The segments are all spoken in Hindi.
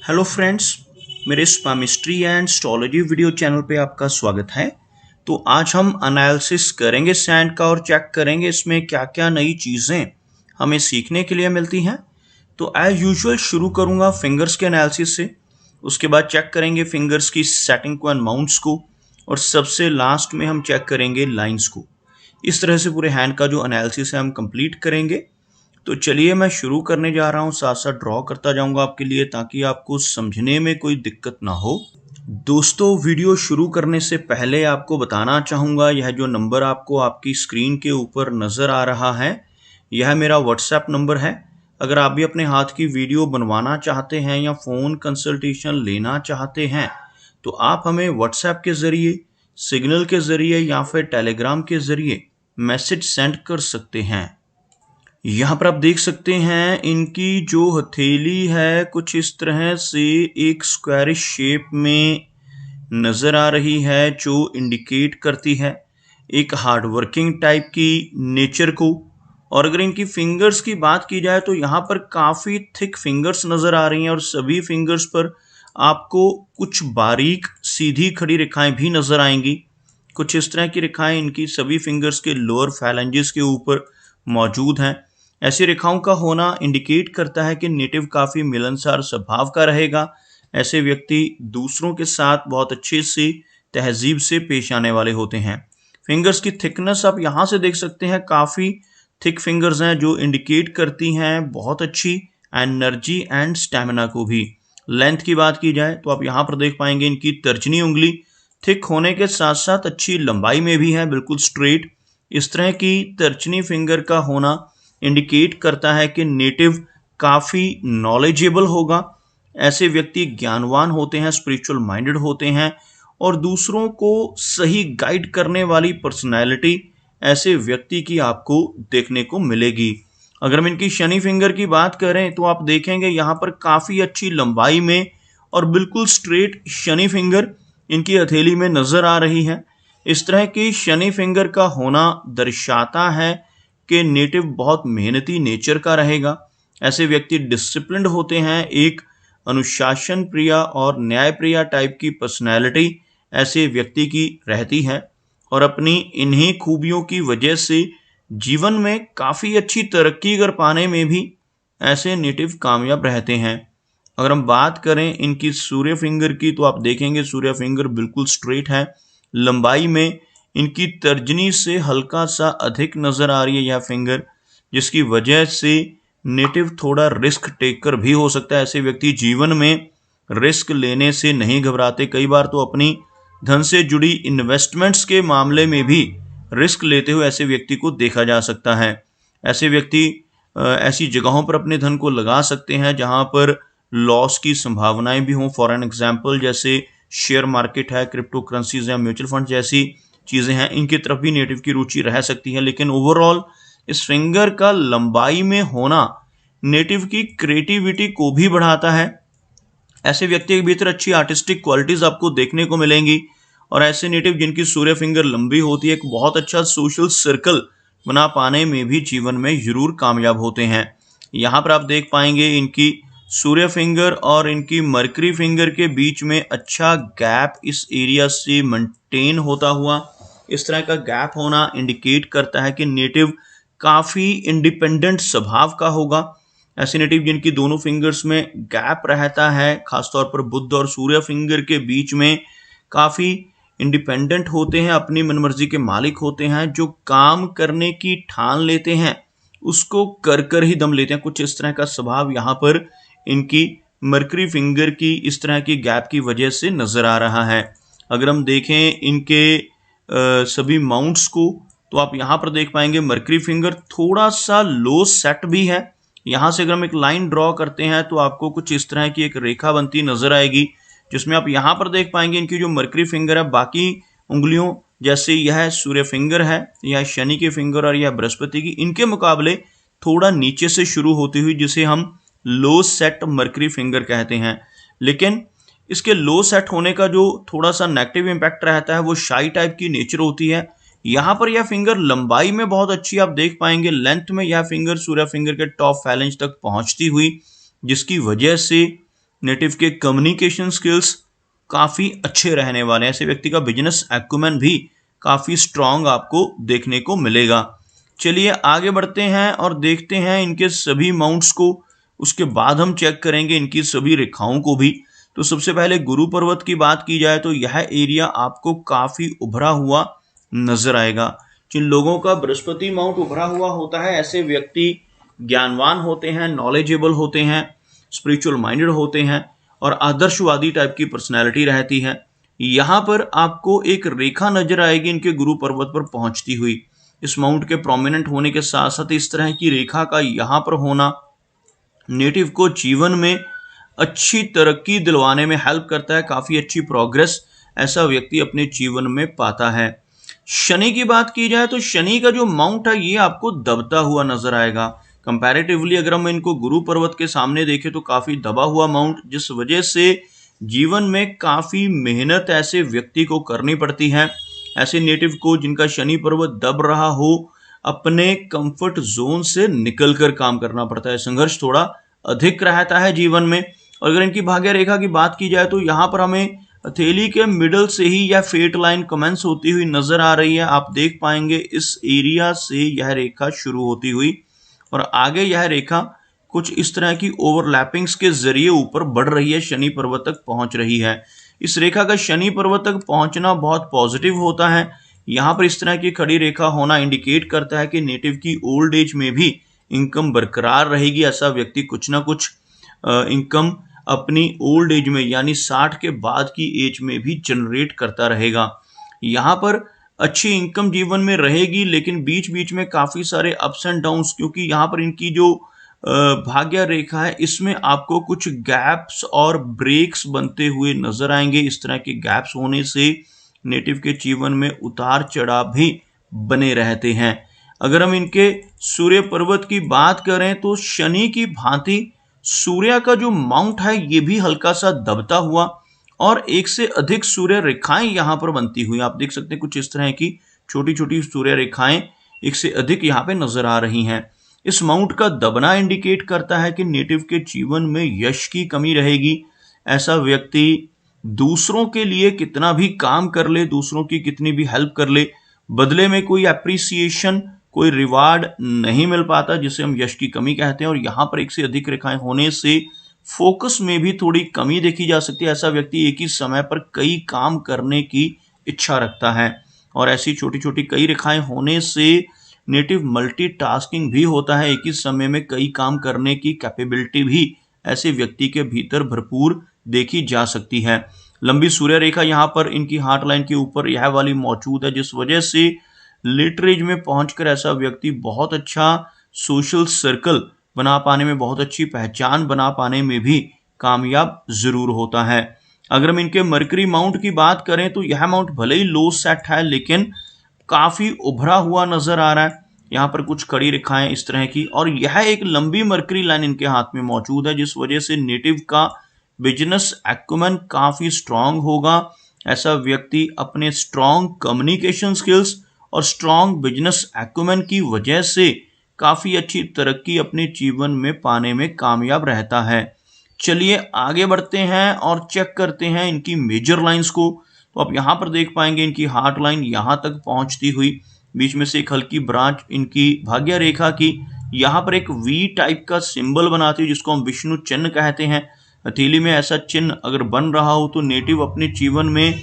हेलो फ्रेंड्स, मेरे स्पामिस्ट्री एंड एस्ट्रोलॉजी वीडियो चैनल पे आपका स्वागत है। तो आज हम एनालिसिस करेंगे सैंड का और चेक करेंगे इसमें क्या क्या नई चीज़ें हमें सीखने के लिए मिलती हैं। तो एज यूजुअल शुरू करूँगा फिंगर्स के एनालिसिस से, उसके बाद चेक करेंगे फिंगर्स की सेटिंग को एंड माउंट्स को, और सबसे लास्ट में हम चेक करेंगे लाइंस को। इस तरह से पूरे हैंड का जो एनालिसिस है हम कंप्लीट करेंगे। तो चलिए मैं शुरू करने जा रहा हूँ, साथ साथ ड्रॉ करता जाऊंगा आपके लिए ताकि आपको समझने में कोई दिक्कत ना हो। दोस्तों, वीडियो शुरू करने से पहले आपको बताना चाहूँगा, यह जो नंबर आपको आपकी स्क्रीन के ऊपर नज़र आ रहा है यह मेरा व्हाट्सएप नंबर है। अगर आप भी अपने हाथ की वीडियो बनवाना चाहते हैं या फ़ोन कंसल्टेशन लेना चाहते हैं तो आप हमें व्हाट्सएप के ज़रिए, सिग्नल के ज़रिए या फिर टेलीग्राम के ज़रिए मैसेज सेंड कर सकते हैं। यहाँ पर आप देख सकते हैं इनकी जो हथेली है कुछ इस तरह से एक स्क्वायरिश शेप में नज़र आ रही है, जो इंडिकेट करती है एक हार्ड वर्किंग टाइप की नेचर को। और अगर इनकी फिंगर्स की बात की जाए तो यहाँ पर काफ़ी थिक फिंगर्स नज़र आ रही हैं और सभी फिंगर्स पर आपको कुछ बारीक सीधी खड़ी रेखाएं भी नज़र आएंगी। कुछ इस तरह की रेखाएं इनकी सभी फिंगर्स के लोअर फैलेंजेस के ऊपर मौजूद हैं। ऐसी रेखाओं का होना इंडिकेट करता है कि नेटिव काफ़ी मिलनसार स्वभाव का रहेगा। ऐसे व्यक्ति दूसरों के साथ बहुत अच्छे से तहजीब से पेश आने वाले होते हैं। फिंगर्स की थिकनेस आप यहाँ से देख सकते हैं, काफ़ी थिक फिंगर्स हैं जो इंडिकेट करती हैं बहुत अच्छी एनर्जी एंड स्टेमिना को भी। लेंथ की बात की जाए तो आप यहाँ पर देख पाएंगे इनकी तर्जनी उंगली थिक होने के साथ साथ अच्छी लंबाई में भी है, बिल्कुल स्ट्रेट। इस तरह की तर्जनी फिंगर का होना इंडिकेट करता है कि नेटिव काफ़ी नॉलेजेबल होगा। ऐसे व्यक्ति ज्ञानवान होते हैं, स्पिरिचुअल माइंडेड होते हैं और दूसरों को सही गाइड करने वाली पर्सनैलिटी ऐसे व्यक्ति की आपको देखने को मिलेगी। अगर हम इनकी शनि फिंगर की बात करें तो आप देखेंगे यहाँ पर काफ़ी अच्छी लंबाई में और बिल्कुल स्ट्रेट शनि फिंगर इनकी हथेली में नज़र आ रही है। इस तरह की शनि फिंगर का होना दर्शाता है कि नेटिव बहुत मेहनती नेचर का रहेगा। ऐसे व्यक्ति डिसिप्लिन्ड होते हैं, एक अनुशासन प्रिय और न्याय प्रिय टाइप की पर्सनैलिटी ऐसे व्यक्ति की रहती है और अपनी इन्हीं खूबियों की वजह से जीवन में काफ़ी अच्छी तरक्की कर पाने में भी ऐसे नेटिव कामयाब रहते हैं। अगर हम बात करें इनकी सूर्य फिंगर की तो आप देखेंगे सूर्य फिंगर बिल्कुल स्ट्रेट है। लंबाई में इनकी तर्जनी से हल्का सा अधिक नज़र आ रही है यह फिंगर, जिसकी वजह से नेटिव थोड़ा रिस्क टेकर भी हो सकता है। ऐसे व्यक्ति जीवन में रिस्क लेने से नहीं घबराते। कई बार तो अपनी धन से जुड़ी इन्वेस्टमेंट्स के मामले में भी रिस्क लेते हुए ऐसे व्यक्ति को देखा जा सकता है। ऐसे व्यक्ति ऐसी जगहों पर अपने धन को लगा सकते हैं जहां पर लॉस की संभावनाएं भी हों। फॉर एन एग्जाम्पल जैसे शेयर मार्केट है, क्रिप्टो करेंसीज या म्यूचुअल फंड जैसी चीज़ें हैं, इनकी तरफ भी नेटिव की रुचि रह सकती है। लेकिन ओवरऑल इस फिंगर का लंबाई में होना नेटिव की क्रिएटिविटी को भी बढ़ाता है। ऐसे व्यक्ति के भीतर अच्छी आर्टिस्टिक क्वालिटीज आपको देखने को मिलेंगी और ऐसे नेटिव जिनकी सूर्य फिंगर लंबी होती है एक बहुत अच्छा सोशल सर्कल बना पाने में भी जीवन में जरूर कामयाब होते हैं। यहाँ पर आप देख पाएंगे इनकी सूर्य फिंगर और इनकी मरकरी फिंगर के बीच में अच्छा गैप इस एरिया से मेंटेन होता हुआ। इस तरह का गैप होना इंडिकेट करता है कि नेटिव काफ़ी इंडिपेंडेंट स्वभाव का होगा। ऐसे नेटिव जिनकी दोनों फिंगर्स में गैप रहता है, खासतौर पर बुध और सूर्य फिंगर के बीच में, काफ़ी इंडिपेंडेंट होते हैं, अपनी मनमर्जी के मालिक होते हैं। जो काम करने की ठान लेते हैं उसको कर कर ही दम लेते हैं। कुछ इस तरह का स्वभाव यहाँ पर इनकी मरकरी फिंगर की इस तरह की गैप की वजह से नज़र आ रहा है। अगर हम देखें इनके सभी माउंट्स को तो आप यहाँ पर देख पाएंगे मरकरी फिंगर थोड़ा सा लो सेट भी है। यहाँ से अगर हम एक लाइन ड्रॉ करते हैं तो आपको कुछ इस तरह की एक रेखा बनती नजर आएगी, जिसमें आप यहाँ पर देख पाएंगे इनकी जो मरकरी फिंगर है बाकी उंगलियों जैसे यह सूर्य फिंगर है, यह शनि की फिंगर और यह बृहस्पति की, इनके मुकाबले थोड़ा नीचे से शुरू होती हुई, जिसे हम लो सेट मरकरी फिंगर कहते हैं। लेकिन इसके लो सेट होने का जो थोड़ा सा नेगेटिव इम्पैक्ट रहता है वो शाई टाइप की नेचर होती है। यहाँ पर यह फिंगर लंबाई में बहुत अच्छी आप देख पाएंगे, लेंथ में यह फिंगर सूर्य फिंगर के टॉप फैलेंज तक पहुंचती हुई, जिसकी वजह से नेटिव के कम्युनिकेशन स्किल्स काफ़ी अच्छे रहने वाले हैं। ऐसे व्यक्ति का बिजनेस एक्यूमेन भी काफ़ी स्ट्रांग आपको देखने को मिलेगा। चलिए आगे बढ़ते हैं और देखते हैं इनके सभी माउंट्स को। उसके बाद हम चेक करेंगे इनकी सभी रेखाओं को भी। तो सबसे पहले गुरु पर्वत की बात की जाए तो यह एरिया आपको काफ़ी उभरा हुआ नजर आएगा। जिन लोगों का बृहस्पति माउंट उभरा हुआ होता है, ऐसे व्यक्ति ज्ञानवान होते हैं, नॉलेजेबल होते हैं, स्पिरिचुअल माइंडेड होते हैं और आदर्शवादी टाइप की पर्सनैलिटी रहती है। यहाँ पर आपको एक रेखा नजर आएगी इनके गुरु पर्वत पर पहुंचती हुई। इस माउंट के प्रोमिनेंट होने के साथ साथ इस तरह की रेखा का यहाँ पर होना नेटिव को जीवन में अच्छी तरक्की दिलवाने में हेल्प करता है। काफ़ी अच्छी प्रोग्रेस ऐसा व्यक्ति अपने जीवन में पाता है। शनि की बात की जाए तो शनि का जो माउंट है ये आपको दबता हुआ नजर आएगा। कंपैरेटिवली अगर हम इनको गुरु पर्वत के सामने देखें तो काफ़ी दबा हुआ माउंट, जिस वजह से जीवन में काफ़ी मेहनत ऐसे व्यक्ति को करनी पड़ती है। ऐसे नेटिव को जिनका शनि पर्वत दब रहा हो, अपने कंफर्ट जोन से निकलकर काम करना पड़ता है। संघर्ष थोड़ा अधिक रहता है जीवन में। और अगर इनकी भाग्य रेखा की बात की जाए तो यहाँ पर हमें हथेली के मिडल से ही यह फेट लाइन कमेंस होती हुई नजर आ रही है। आप देख पाएंगे इस एरिया से यह रेखा शुरू होती हुई और आगे यह रेखा कुछ इस तरह की ओवरलैपिंग्स के जरिए ऊपर बढ़ रही है, शनि पर्वत तक पहुंच रही है। इस रेखा का शनि पर्वत तक पहुंचना बहुत पॉजिटिव होता है। यहाँ पर इस तरह की खड़ी रेखा होना इंडिकेट करता है कि नेटिव की ओल्ड एज में भी इनकम बरकरार रहेगी। ऐसा व्यक्ति कुछ ना कुछ इनकम अपनी ओल्ड एज में यानी 60 के बाद की एज में भी जनरेट करता रहेगा। यहाँ पर अच्छी इनकम जीवन में रहेगी, लेकिन बीच बीच में काफ़ी सारे अप्स एंड डाउन्स, क्योंकि यहाँ पर इनकी जो भाग्य रेखा है इसमें आपको कुछ गैप्स और ब्रेक्स बनते हुए नजर आएंगे। इस तरह के गैप्स होने से नेटिव के जीवन में उतार चढ़ाव भी बने रहते हैं। अगर हम इनके सूर्य पर्वत की बात करें तो शनि की भांति सूर्य का जो माउंट है ये भी हल्का सा दबता हुआ और एक से अधिक सूर्य रेखाएं यहाँ पर बनती हुई आप देख सकते हैं। कुछ इस तरह की छोटी छोटी सूर्य रेखाएं एक से अधिक यहाँ पे नजर आ रही हैं। इस माउंट का दबना इंडिकेट करता है कि नेटिव के जीवन में यश की कमी रहेगी। ऐसा व्यक्ति दूसरों के लिए कितना भी काम कर ले, दूसरों की कितनी भी हेल्प कर ले, बदले में कोई एप्रिसिएशन, कोई रिवार्ड नहीं मिल पाता, जिसे हम यश की कमी कहते हैं। और यहाँ पर एक से अधिक रेखाएं होने से फोकस में भी थोड़ी कमी देखी जा सकती है। ऐसा व्यक्ति एक ही समय पर कई काम करने की इच्छा रखता है और ऐसी छोटी छोटी कई रेखाएं होने से नेटिव मल्टीटास्किंग भी होता है। एक ही समय में कई काम करने की कैपेबिलिटी भी ऐसे व्यक्ति के भीतर भरपूर देखी जा सकती है। लंबी सूर्य रेखा यहाँ पर इनकी हार्ट लाइन के ऊपर यह वाली मौजूद है, जिस वजह से लेटर एज में पहुंचकर ऐसा व्यक्ति बहुत अच्छा सोशल सर्कल बना पाने में, बहुत अच्छी पहचान बना पाने में भी कामयाब जरूर होता है। अगर हम इनके मरकरी माउंट की बात करें तो यह माउंट भले ही लो सेट है लेकिन काफी उभरा हुआ नजर आ रहा है। यहाँ पर कुछ कड़ी रेखाएं इस तरह की और यह एक लंबी मरकरी लाइन इनके हाथ में मौजूद है, जिस वजह से नेटिव का बिजनेस एक्यूमेन काफी स्ट्रांग होगा। ऐसा व्यक्ति अपने स्ट्रांग कम्युनिकेशन स्किल्स और स्ट्रांग बिजनेस एक्यूमेन की वजह से काफी अच्छी तरक्की अपने जीवन में पाने में कामयाब रहता है। चलिए आगे बढ़ते हैं और चेक करते हैं इनकी मेजर लाइंस को। तो आप यहाँ पर देख पाएंगे इनकी हार्ट लाइन यहाँ तक पहुँचती हुई, बीच में से एक हल्की ब्रांच इनकी भाग्य रेखा की यहाँ पर एक वी टाइप का सिंबल बनाती है, जिसको हम विष्णु चिन्ह कहते हैं। हथेली में ऐसा चिन्ह अगर बन रहा हो तो नेटिव अपने जीवन में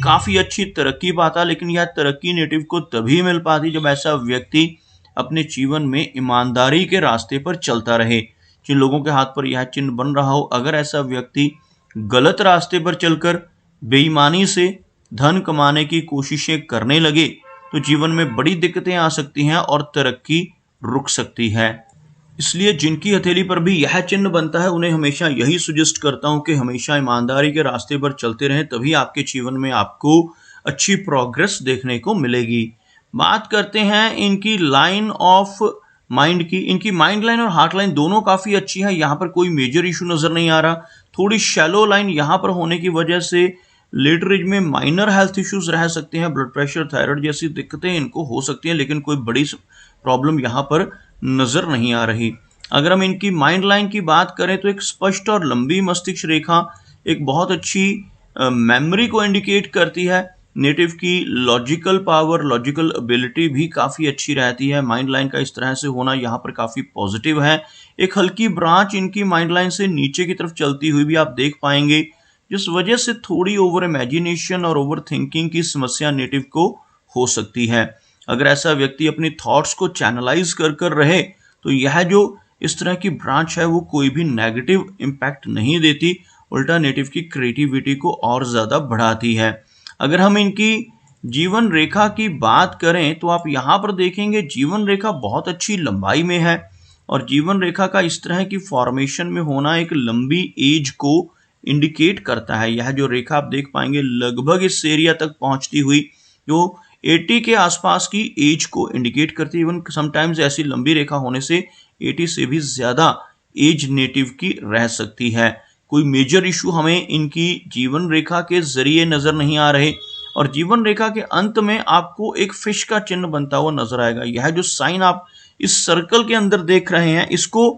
काफ़ी अच्छी तरक्की पाता, लेकिन यह तरक्की नेटिव को तभी मिल पाती जब ऐसा व्यक्ति अपने जीवन में ईमानदारी के रास्ते पर चलता रहे। जिन लोगों के हाथ पर यह चिन्ह बन रहा हो, अगर ऐसा व्यक्ति गलत रास्ते पर चलकर बेईमानी से धन कमाने की कोशिशें करने लगे तो जीवन में बड़ी दिक्कतें आ सकती हैं और तरक्की रुक सकती है। इसलिए जिनकी हथेली पर भी यह चिन्ह बनता है उन्हें हमेशा यही सजेस्ट करता हूं कि हमेशा ईमानदारी के रास्ते पर चलते रहें, तभी आपके जीवन में आपको अच्छी प्रोग्रेस देखने को मिलेगी। बात करते हैं इनकी लाइन ऑफ माइंड की। इनकी माइंड लाइन और हार्ट लाइन दोनों काफ़ी अच्छी है, यहाँ पर कोई मेजर इशू नज़र नहीं आ रहा। थोड़ी शैलो लाइन यहाँ पर होने की वजह से लेटर एज में माइनर हेल्थ इश्यूज रह सकते हैं, ब्लड प्रेशर, थायराइड जैसी दिक्कतें इनको हो सकती हैं, लेकिन कोई बड़ी प्रॉब्लम यहाँ पर नज़र नहीं आ रही। अगर हम इनकी माइंड लाइन की बात करें तो एक स्पष्ट और लंबी मस्तिष्क रेखा एक बहुत अच्छी मेमोरी को इंडिकेट करती है। नेटिव की लॉजिकल पावर, लॉजिकल एबिलिटी भी काफ़ी अच्छी रहती है। माइंड लाइन का इस तरह से होना यहाँ पर काफ़ी पॉजिटिव है। एक हल्की ब्रांच इनकी माइंड लाइन से नीचे की तरफ चलती हुई भी आप देख पाएंगे, जिस वजह से थोड़ी ओवर इमेजिनेशन और ओवर थिंकिंग की समस्या नेटिव को हो सकती है। अगर ऐसा व्यक्ति अपनी थॉट्स को चैनलाइज कर रहे तो यह जो इस तरह की ब्रांच है वो कोई भी नेगेटिव इम्पैक्ट नहीं देती, उल्टा नेटिव की क्रिएटिविटी को और ज़्यादा बढ़ाती है। अगर हम इनकी जीवन रेखा की बात करें तो आप यहाँ पर देखेंगे जीवन रेखा बहुत अच्छी लंबाई में है, और जीवन रेखा का इस तरह की फॉर्मेशन में होना एक लंबी एज को इंडिकेट करता है। यह जो रेखा आप देख पाएंगे लगभग इस एरिया तक पहुंचती हुई जो 80 के आसपास की एज को इंडिकेट करती है। इवन समटाइम्स ऐसी लंबी रेखा होने से 80 से भी ज़्यादा एज नेटिव की रह सकती है। कोई मेजर इशू हमें इनकी जीवन रेखा के जरिए नज़र नहीं आ रहे, और जीवन रेखा के अंत में आपको एक फिश का चिन्ह बनता हुआ नजर आएगा। यह जो साइन आप इस सर्कल के अंदर देख रहे हैं इसको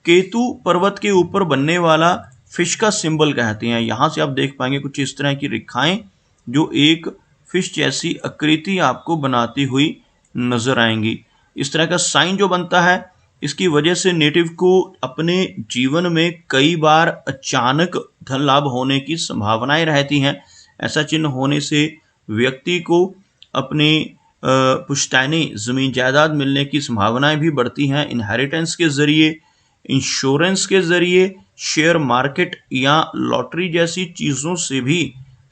केतु पर्वत के ऊपर बनने वाला फिश का सिंबल कहते हैं। यहाँ से आप देख पाएंगे कुछ इस तरह की रेखाएं जो एक फिश जैसी आकृति आपको बनाती हुई नजर आएंगी। इस तरह का साइन जो बनता है इसकी वजह से नेटिव को अपने जीवन में कई बार अचानक धन लाभ होने की संभावनाएं रहती हैं। ऐसा चिन्ह होने से व्यक्ति को अपने पुश्तैनी ज़मीन जायदाद मिलने की संभावनाएं भी बढ़ती हैं। इनहेरिटेंस के ज़रिए, इंश्योरेंस के ज़रिए, शेयर मार्केट या लॉटरी जैसी चीज़ों से भी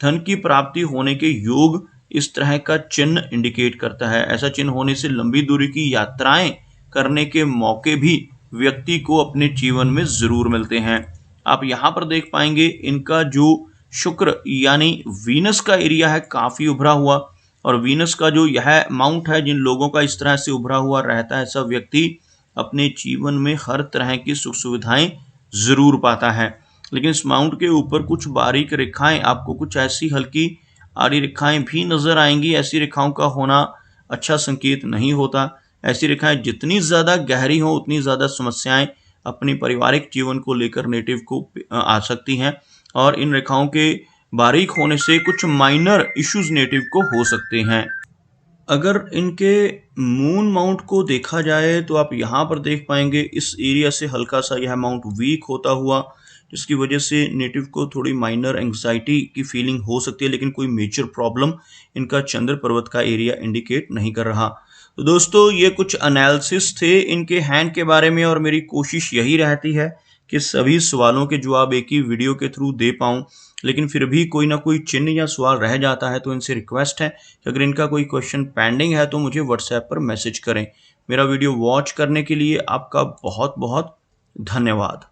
धन की प्राप्ति होने के योग इस तरह का चिन्ह इंडिकेट करता है। ऐसा चिन्ह होने से लंबी दूरी की यात्राएं करने के मौके भी व्यक्ति को अपने जीवन में ज़रूर मिलते हैं। आप यहाँ पर देख पाएंगे इनका जो शुक्र यानी वीनस का एरिया है काफ़ी उभरा हुआ, और वीनस का जो यह माउंट है जिन लोगों का इस तरह से उभरा हुआ रहता है सब व्यक्ति अपने जीवन में हर तरह की सुख सुविधाएं ज़रूर पाता है। लेकिन इस माउंट के ऊपर कुछ बारीक रेखाएं, आपको कुछ ऐसी हल्की आड़ी रेखाएं भी नज़र आएंगी। ऐसी रेखाओं का होना अच्छा संकेत नहीं होता। ऐसी रेखाएं जितनी ज़्यादा गहरी हों उतनी ज़्यादा समस्याएं अपनी पारिवारिक जीवन को लेकर नेटिव को आ सकती हैं, और इन रेखाओं के बारीक होने से कुछ माइनर इश्यूज नेटिव को हो सकते हैं। अगर इनके मून माउंट को देखा जाए तो आप यहाँ पर देख पाएंगे इस एरिया से हल्का सा यह माउंट वीक होता हुआ, जिसकी वजह से नेटिव को थोड़ी माइनर एंग्जाइटी की फीलिंग हो सकती है, लेकिन कोई मेजर प्रॉब्लम इनका चंद्र पर्वत का एरिया इंडिकेट नहीं कर रहा। तो दोस्तों ये कुछ एनालिसिस थे इनके हैंड के बारे में, और मेरी कोशिश यही रहती है कि सभी सवालों के जवाब एक ही वीडियो के थ्रू दे पाऊँ। लेकिन फिर भी कोई ना कोई चिन्ह या सवाल रह जाता है तो इनसे रिक्वेस्ट है कि अगर इनका कोई क्वेश्चन पेंडिंग है तो मुझे व्हाट्सएप पर मैसेज करें। मेरा वीडियो वॉच करने के लिए आपका बहुत बहुत धन्यवाद।